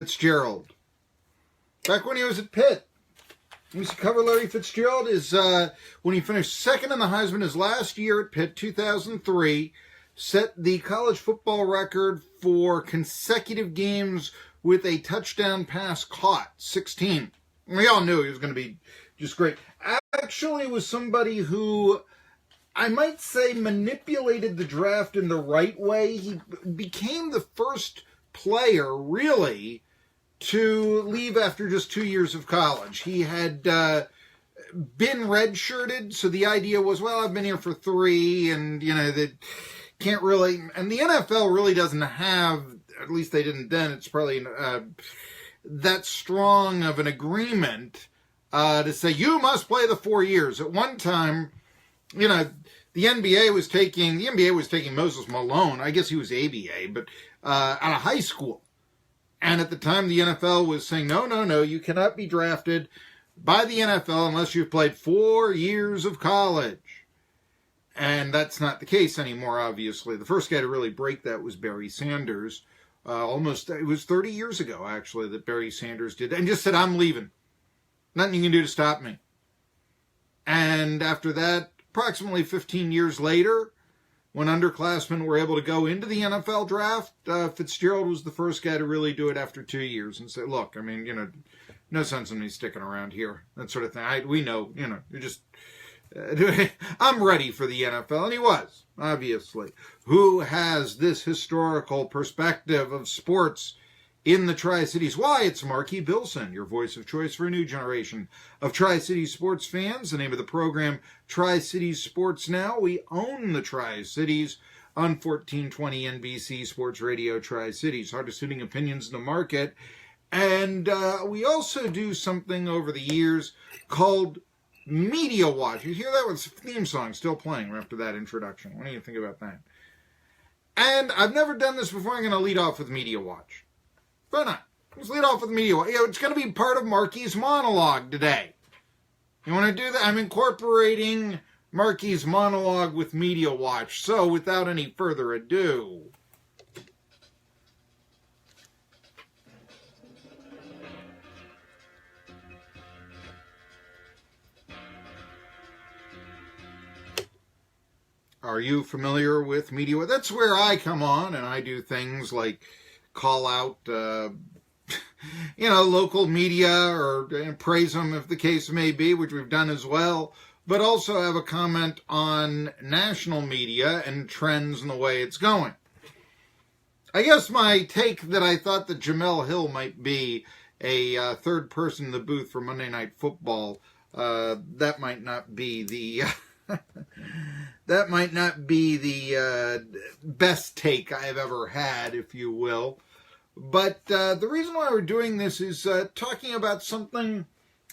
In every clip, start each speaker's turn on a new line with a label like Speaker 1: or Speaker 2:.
Speaker 1: Fitzgerald. Back when he was at Pitt. We used to cover Larry Fitzgerald when he finished second in the Heisman his last year at Pitt, 2003, set the college football record for consecutive games with a touchdown pass caught, 16. We all knew he was going to be just great. Actually, was somebody who, I might say, manipulated the draft in the right way. He became the first player, really, to leave after just 2 years of college. He had been redshirted, so the idea was, well, I've been here for 3, and, that can't really, and the NFL really doesn't have, at least they didn't then, it's probably that strong of an agreement to say, you must play the 4 years. At one time, the NBA was taking Moses Malone, I guess he was ABA, but out of high school. And at the time, the NFL was saying, no, you cannot be drafted by the NFL unless you've played 4 years of college. And that's not the case anymore, obviously. The first guy to really break that was Barry Sanders. It was 30 years ago, actually, that Barry Sanders did. And just said, I'm leaving. Nothing you can do to stop me. And after that, approximately 15 years later, when underclassmen were able to go into the NFL draft, Fitzgerald was the first guy to really do it after 2 years and say, look, no sense in me sticking around here, that sort of thing. We know, you're just, I'm ready for the NFL. And he was, obviously. Who has this historical perspective of sports in the Tri-Cities? Why, it's Marky Billson, your voice of choice for a new generation of Tri-Cities sports fans. The name of the program, Tri-Cities Sports Now. We own the Tri-Cities on 1420 NBC Sports Radio Tri-Cities. Hardest hitting opinions in the market. And we also do something over the years called Media Watch. You hear that with theme song still playing after that introduction. What do you think about that? And I've never done this before. I'm going to lead off with Media Watch. Why not? Let's lead off with Media Watch. It's going to be part of Marky's monologue today. You want to do that? I'm incorporating Marky's monologue with Media Watch. So, without any further ado, are you familiar with Media Watch? That's where I come on and I do things like call out local media or praise them if the case may be, which we've done as well, but also have a comment on national media and trends and the way it's going. I guess my take that I thought that Jamel Hill might be a third person in the booth for Monday Night Football, that might not be the best take I've ever had, if you will. But the reason why we're doing this is talking about something,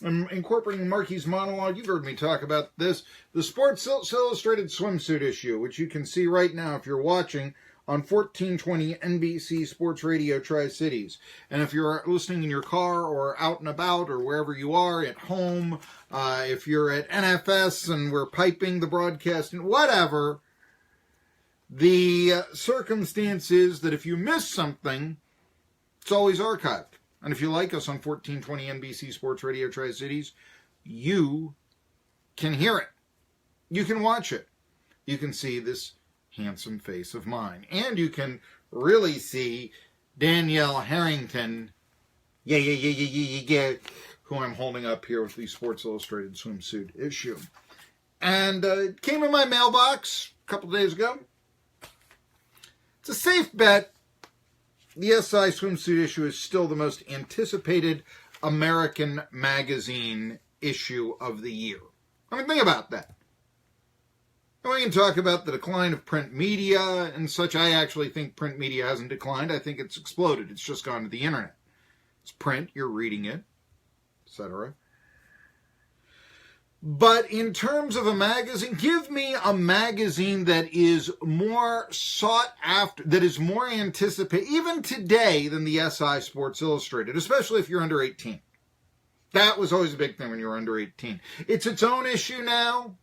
Speaker 1: I'm incorporating Marky's monologue. You've heard me talk about this, the Sports Illustrated Swimsuit Issue, which you can see right now if you're watching on 1420 NBC Sports Radio Tri-Cities. And if you're listening in your car or out and about or wherever you are, at home, if you're at NFS and we're piping the broadcast and whatever, the circumstance is that if you miss something, it's always archived. And if you like us on 1420 NBC Sports Radio Tri-Cities, you can hear it. You can watch it. You can see this handsome face of mine. And you can really see Danielle Harrington, who I'm holding up here with the Sports Illustrated Swimsuit Issue. And it came in my mailbox a couple days ago. It's a safe bet. The SI Swimsuit Issue is still the most anticipated American magazine issue of the year. Think about that. And we can talk about the decline of print media and such. I actually think print media hasn't declined. I think it's exploded. It's just gone to the internet. It's print, you're reading it, etc. But in terms of a magazine, give me a magazine that is more sought after, that is more anticipated, even today, than the SI Sports Illustrated, especially if you're under 18. That was always a big thing when you were under 18. It's its own issue now.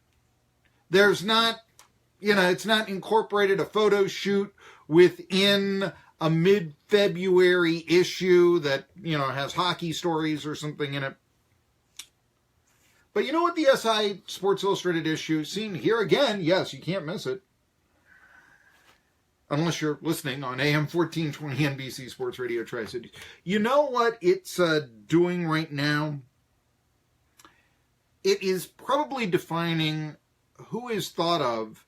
Speaker 1: There's not, it's not incorporated a photo shoot within a mid-February issue that, has hockey stories or something in it. But you know what the SI Sports Illustrated issue, seen here again, yes, you can't miss it. Unless you're listening on AM 1420 NBC Sports Radio Tri-Cities. You know what it's doing right now? It is probably defining who is thought of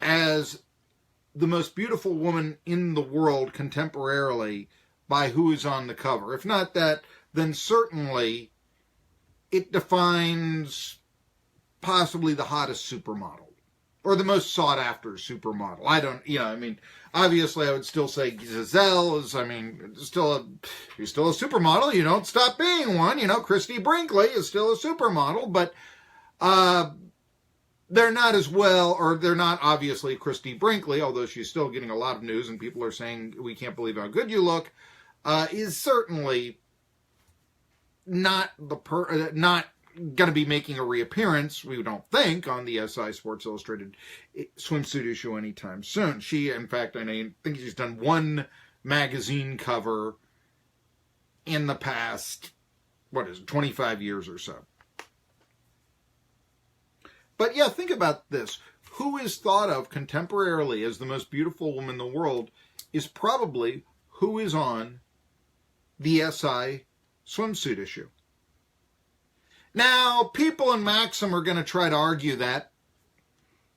Speaker 1: as the most beautiful woman in the world contemporarily by who is on the cover. If not that, then certainly it defines possibly the hottest supermodel or the most sought-after supermodel. Obviously I would still say Giselle is, she's still a supermodel. You don't stop being one. Christy Brinkley is still a supermodel, but they're not as well, or they're not obviously Christy Brinkley, although she's still getting a lot of news and people are saying, we can't believe how good you look, is certainly not not going to be making a reappearance, we don't think, on the SI Sports Illustrated Swimsuit Issue anytime soon. She, in fact, I think she's done one magazine cover in the past, 25 years or so. But yeah, think about this. Who is thought of contemporarily as the most beautiful woman in the world is probably who is on the SI Swimsuit Issue. Now, people in Maxim are going to try to argue that.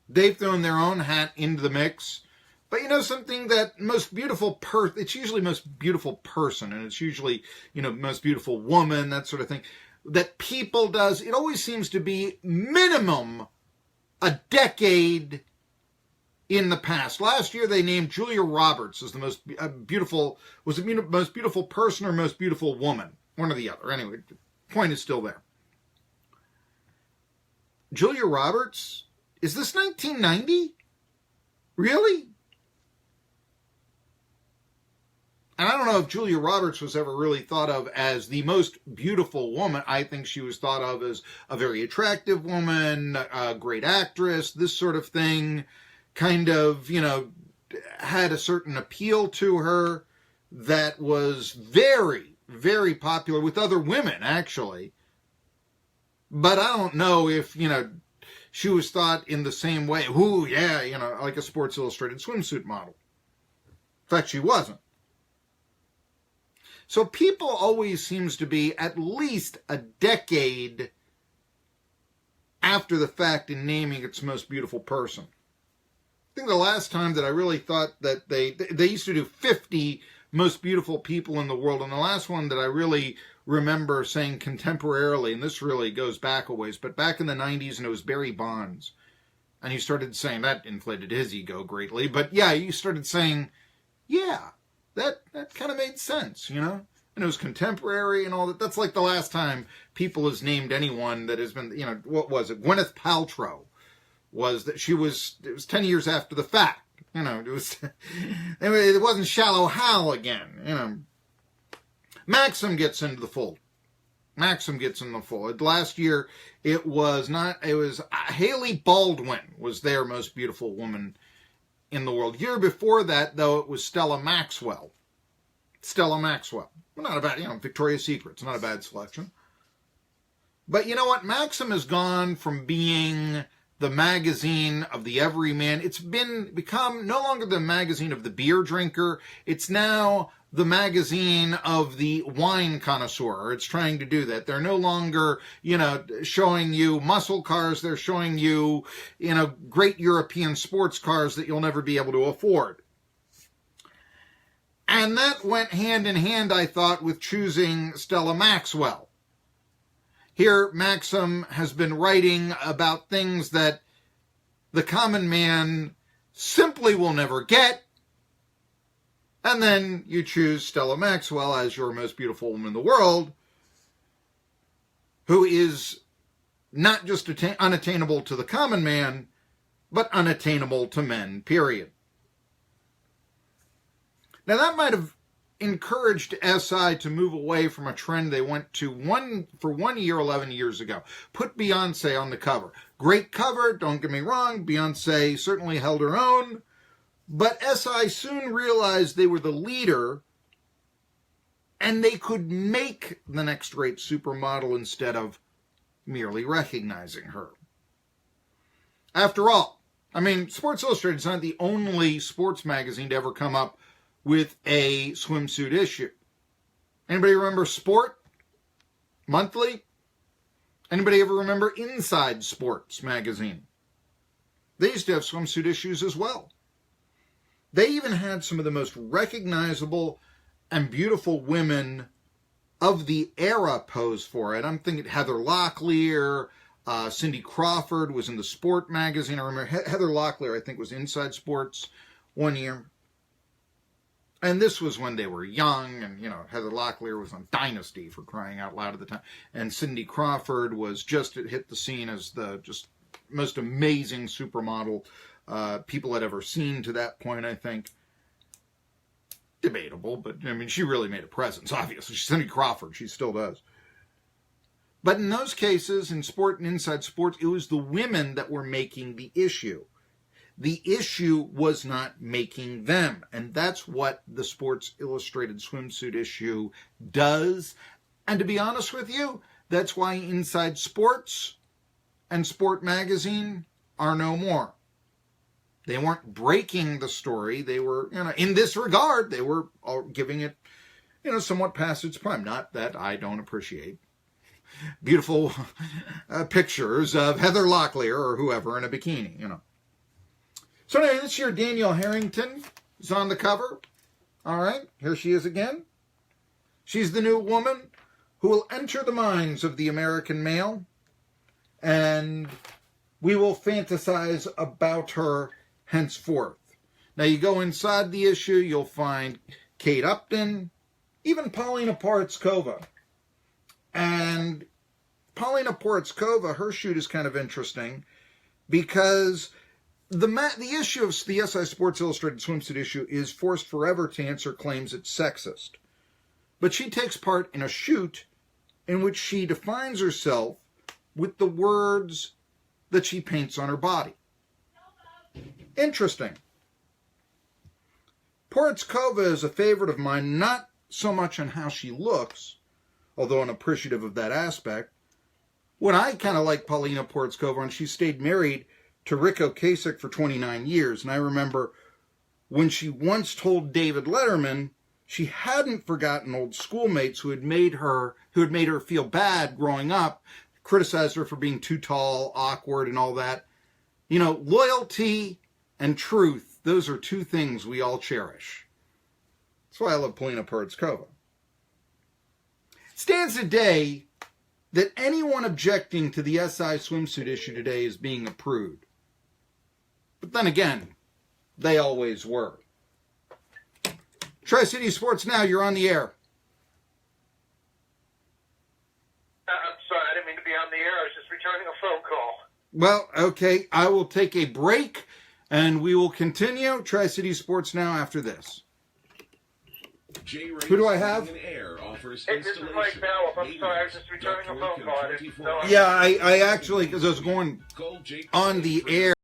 Speaker 1: They've thrown their own hat into the mix. But something, that most beautiful it's usually most beautiful person, and it's usually, most beautiful woman, that sort of thing, that People does, it always seems to be minimum a decade in the past. Last year they named Julia Roberts as the most beautiful, was it most beautiful person or most beautiful woman? One or the other. Anyway, the point is still there. Julia Roberts? Is this 1990? Really? And I don't know if Julia Roberts was ever really thought of as the most beautiful woman. I think she was thought of as a very attractive woman, a great actress, this sort of thing. Kind of, had a certain appeal to her that was very, very popular with other women, actually. But I don't know if, she was thought in the same way. Ooh, yeah, like a Sports Illustrated swimsuit model. In fact, she wasn't. So People always seems to be at least a decade after the fact in naming its most beautiful person. I think the last time that I really thought that they used to do 50 most beautiful people in the world, and the last one that I really remember saying contemporarily, and this really goes back a ways, but back in the 90s, and it was Barry Bonds. And he started saying, that inflated his ego greatly, but yeah, he started saying, yeah, that kind of made sense, And it was contemporary and all that. That's like the last time People has named anyone that has been, what was it? Gwyneth Paltrow was that it was 10 years after the fact. It wasn't Shallow Hal again, Maxim gets into the fold. Last year, it was Haley Baldwin was their most beautiful woman in the world. Year before that, though, it was Stella Maxwell. Well, not a bad, Victoria's Secret. It's not a bad selection. But you know what? Maxim has gone from being the magazine of the everyman. It's become no longer the magazine of the beer drinker. It's now the magazine of the wine connoisseur. It's trying to do that. They're no longer, showing you muscle cars. They're showing you, great European sports cars that you'll never be able to afford. And that went hand in hand, I thought, with choosing Stella Maxwell. Here, Maxim has been writing about things that the common man simply will never get. And then you choose Stella Maxwell as your most beautiful woman in the world, who is not just unattainable to the common man, but unattainable to men, period. Now, that might have encouraged SI to move away from a trend they went to for 1 year, 11 years ago. Put Beyonce on the cover. Great cover, don't get me wrong. Beyonce certainly held her own. But SI soon realized they were the leader and they could make the next great supermodel instead of merely recognizing her. After all, I mean, Sports Illustrated is not the only sports magazine to ever come up with a swimsuit issue. Anybody remember Sport Monthly? Anybody ever remember Inside Sports magazine? They used to have swimsuit issues as well. They even had some of the most recognizable and beautiful women of the era pose for it. I'm thinking Heather Locklear, Cindy Crawford was in the Sport magazine. I remember Heather Locklear, I think, was Inside Sports one year. And this was when they were young, and, you know, Heather Locklear was on Dynasty, for crying out loud at the time. And Cindy Crawford was just hit the scene as the just most amazing supermodel people had ever seen to that point, I think. Debatable, but, I mean, she really made a presence, obviously. Cindy Crawford, she still does. But in those cases, in Sport and Inside Sports, it was the women that were making the issue. The issue was not making them. And that's what the Sports Illustrated Swimsuit Issue does. And to be honest with you, that's why Inside Sports and Sport Magazine are no more. They weren't breaking the story. They were, you know, in this regard, they were giving it, you know, somewhat past its prime. Not that I don't appreciate beautiful pictures of Heather Locklear or whoever in a bikini, you know. So anyway, this year Danielle Harrington is on the cover. All right, here she is again. She's the new woman who will enter the minds of the American male, and we will fantasize about her henceforth. Now, you go inside the issue, you'll find Kate Upton, even Paulina Porizkova. And Paulina Porizkova, her shoot is kind of interesting because the issue of the SI Sports Illustrated Swimsuit Issue is forced forever to answer claims it's sexist. But she takes part in a shoot in which she defines herself with the words that she paints on her body. Interesting. Porizkova is a favorite of mine, not so much on how she looks, although I'm appreciative of that aspect. What I kind of like Paulina Porizkova, and she stayed married to Rick Ocasek for 29 years. And I remember when she once told David Letterman she hadn't forgotten old schoolmates who had made her feel bad growing up, criticized her for being too tall, awkward, and all that. You know, loyalty and truth, those are two things we all cherish. That's why I love Paulina Porizkova. Stands today that anyone objecting to the SI swimsuit issue today is being a prude. But then again, they always were. Tri-City Sports Now, you're on the air.
Speaker 2: I'm sorry, I didn't mean to be on the air. I was just returning a phone call.
Speaker 1: Well, okay, I will take a break, and we will continue Tri-City Sports Now after this. Who do I have?
Speaker 2: Hey, this is Mike Bell. I'm sorry, I was just returning a phone call.
Speaker 1: Yeah, I actually, because I was going on the air.